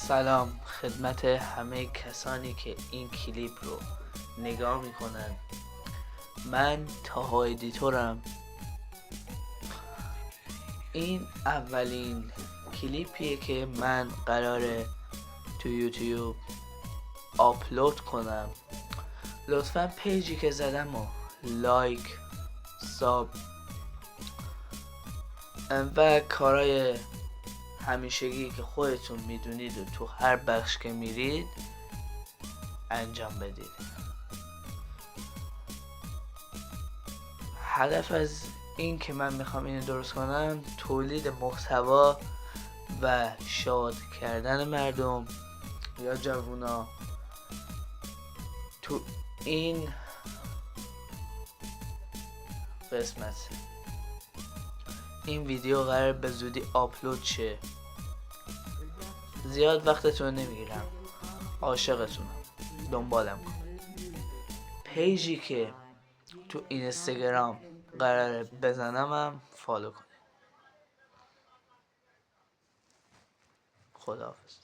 سلام خدمت همه کسانی که این کلیپ رو نگاه میکنن. من تاها ادیتورم. این اولین کلیپیه که من قراره تو یوتیوب آپلود کنم. لطفا پیجی که زدم و لایک، ساب و کارهای همیشگی که خودتون میدونید و تو هر بخش که میرید انجام بدید. هدف از این که من میخوام اینو درست کنم تولید محتوا و شاد کردن مردم یا جوونا تو این قسمت. این ویدیو قرار به زودی آپلود شه. زیاد وقتتون نمیگیرم. عاشقتونم. دنبالم کن. پیجی که تو اینستاگرام قراره بزنمم فالو کنید. خداحافظ.